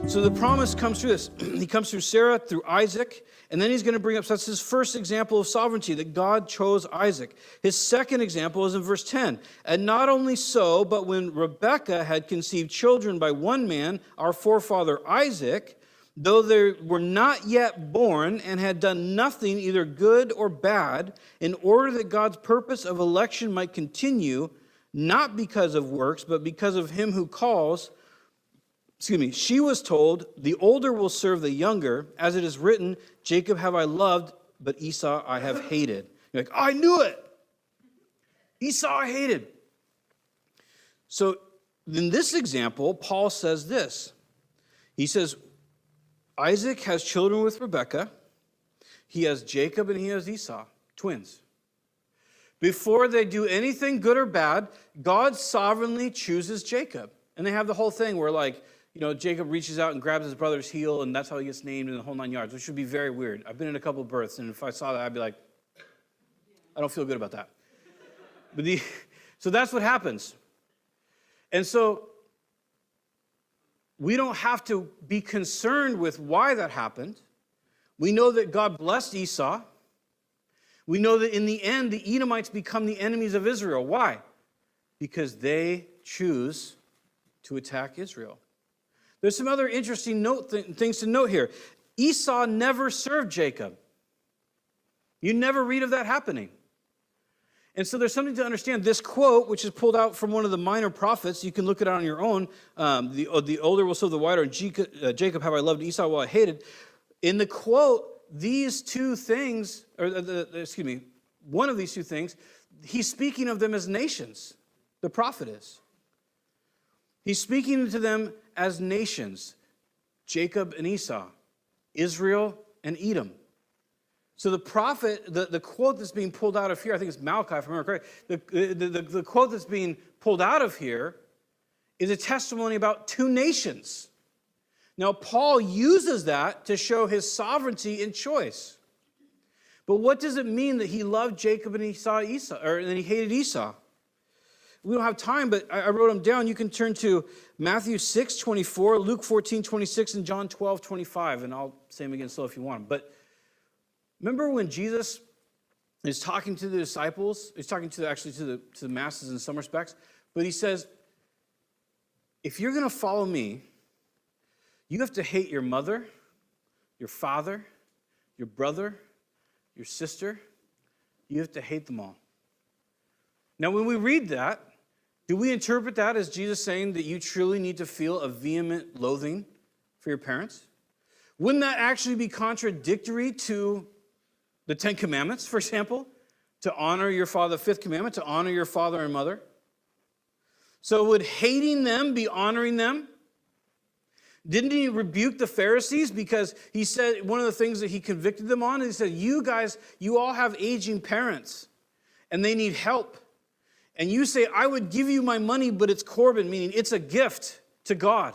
So the promise comes through this. He comes through Sarah, through Isaac, and then he's going to bring up, so that's his first example of sovereignty, that God chose Isaac. His second example is in verse 10. And not only so, but when Rebekah had conceived children by one man, our forefather Isaac, though they were not yet born and had done nothing either good or bad, in order that God's purpose of election might continue, not because of works, but because of him who calls, she was told, the older will serve the younger, as it is written, Jacob have I loved, but Esau I have hated. You're like, oh, I knew it. Esau I hated. So in this example, Paul says this. He says, Isaac has children with Rebekah. He has Jacob and he has Esau, twins. Before they do anything good or bad, God sovereignly chooses Jacob. And they have the whole thing where Jacob reaches out and grabs his brother's heel, and that's how he gets named in the whole 9 yards, which would be very weird. I've been in a couple of births, and if I saw that, I'd be like, I don't feel good about that. So that's what happens. And so we don't have to be concerned with why that happened. We know that God blessed Esau. We know that in the end, the Edomites become the enemies of Israel. Why? Because they choose to attack Israel. There's some other interesting things to note here. Esau never served Jacob. You never read of that happening. And so there's something to understand. This quote, which is pulled out from one of the minor prophets, you can look it out on your own. The older will serve the wider, and Jacob have I loved, Esau will I hated. In the quote, these two things, one of these two things, he's speaking of them as nations. The prophet is. He's speaking to them as nations, Jacob and Esau, Israel and Edom. So the prophet, the quote that's being pulled out of here, I think it's Malachi, if I remember correctly, the quote that's being pulled out of here is a testimony about two nations. Now, Paul uses that to show his sovereignty in choice. But what does it mean that he loved Jacob and Esau, or that he hated Esau? We don't have time, but I wrote them down. You can turn to Matthew 6:24, Luke 14:26, and John 12:25, and I'll say them again slow if you want them. But remember when Jesus is talking to the disciples? He's talking to the masses in some respects, but he says, if you're going to follow me, you have to hate your mother, your father, your brother, your sister. You have to hate them all. Now, when we read that, do we interpret that as Jesus saying that you truly need to feel a vehement loathing for your parents? Wouldn't that actually be contradictory to the Ten Commandments, for example? To honor your father, the fifth commandment, to honor your father and mother. So would hating them be honoring them? Didn't he rebuke the Pharisees? Because he said, one of the things that he convicted them on, he said, you guys, you all have aging parents, and they need help. And you say, I would give you my money, but it's Corban, meaning it's a gift to God.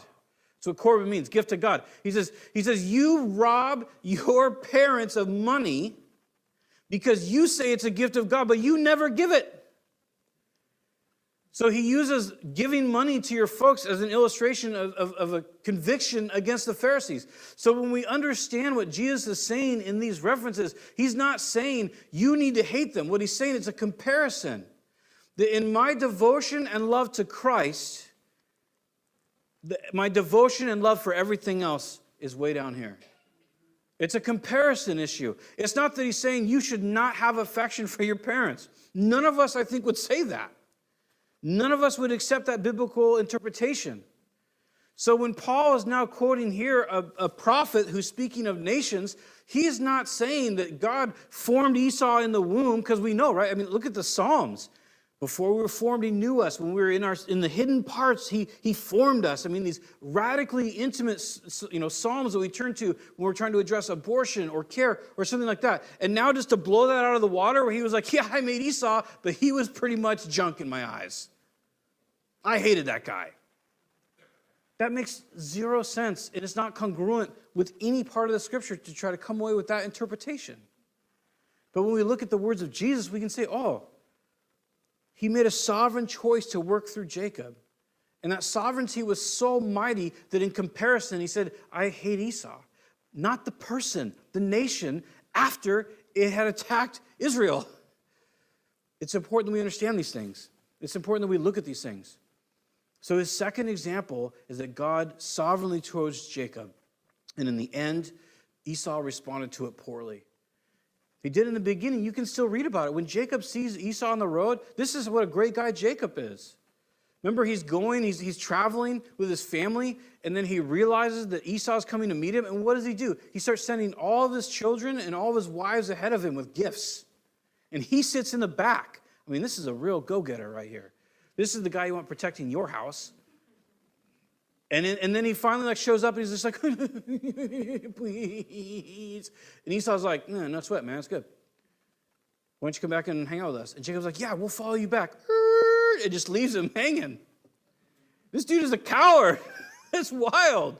That's what Corban means, gift to God. He says, you rob your parents of money because you say it's a gift of God, but you never give it. So he uses giving money to your folks as an illustration of a conviction against the Pharisees. So when we understand what Jesus is saying in these references, he's not saying you need to hate them. What he's saying is a comparison. That in my devotion and love to Christ, my devotion and love for everything else is way down here. It's a comparison issue. It's not that he's saying you should not have affection for your parents. None of us, I think, would say that. None of us would accept that biblical interpretation. So when Paul is now quoting here a prophet who's speaking of nations, he's not saying that God formed Esau in the womb, because we know, right? I mean, look at the Psalms. Before we were formed, he knew us. When we were in the hidden parts, he formed us. I mean, these radically intimate, psalms that we turn to when we're trying to address abortion or care or something like that. And now just to blow that out of the water, where he was like, yeah, I made Esau, but he was pretty much junk in my eyes. I hated that guy. That makes zero sense, and it's not congruent with any part of the scripture to try to come away with that interpretation. But when we look at the words of Jesus, we can say, oh, he made a sovereign choice to work through Jacob. And that sovereignty was so mighty that in comparison, he said, I hate Esau. Not the person, the nation, after it had attacked Israel. It's important that we understand these things. It's important that we look at these things. So his second example is that God sovereignly chose Jacob. And in the end, Esau responded to it poorly. He did in the beginning. You can still read about it. When Jacob sees Esau on the road, this is what a great guy Jacob is. Remember, he's traveling with his family, and then he realizes that Esau's coming to meet him. And what does he do? He starts sending all of his children and all of his wives ahead of him with gifts. And he sits in the back. I mean, this is a real go-getter right here. This is the guy you want protecting your house. And then he finally shows up and he's just like, please. And Esau's like, no sweat, man, it's good. Why don't you come back and hang out with us? And Jacob's like, yeah, we'll follow you back. It just leaves him hanging. This dude is a coward. It's wild.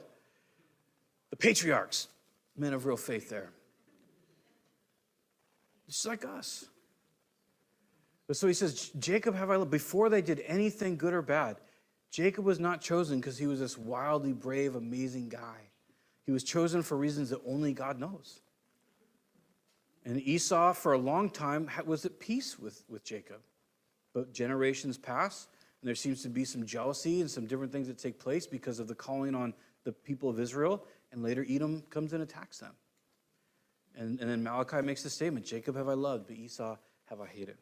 The patriarchs, men of real faith there. Just like us. So he says, Jacob have I loved. Before they did anything good or bad, Jacob was not chosen because he was this wildly brave, amazing guy. He was chosen for reasons that only God knows. And Esau, for a long time, was at peace with Jacob. But generations pass, and there seems to be some jealousy and some different things that take place because of the calling on the people of Israel. And later Edom comes and attacks them. And then Malachi makes the statement, Jacob have I loved, but Esau have I hated.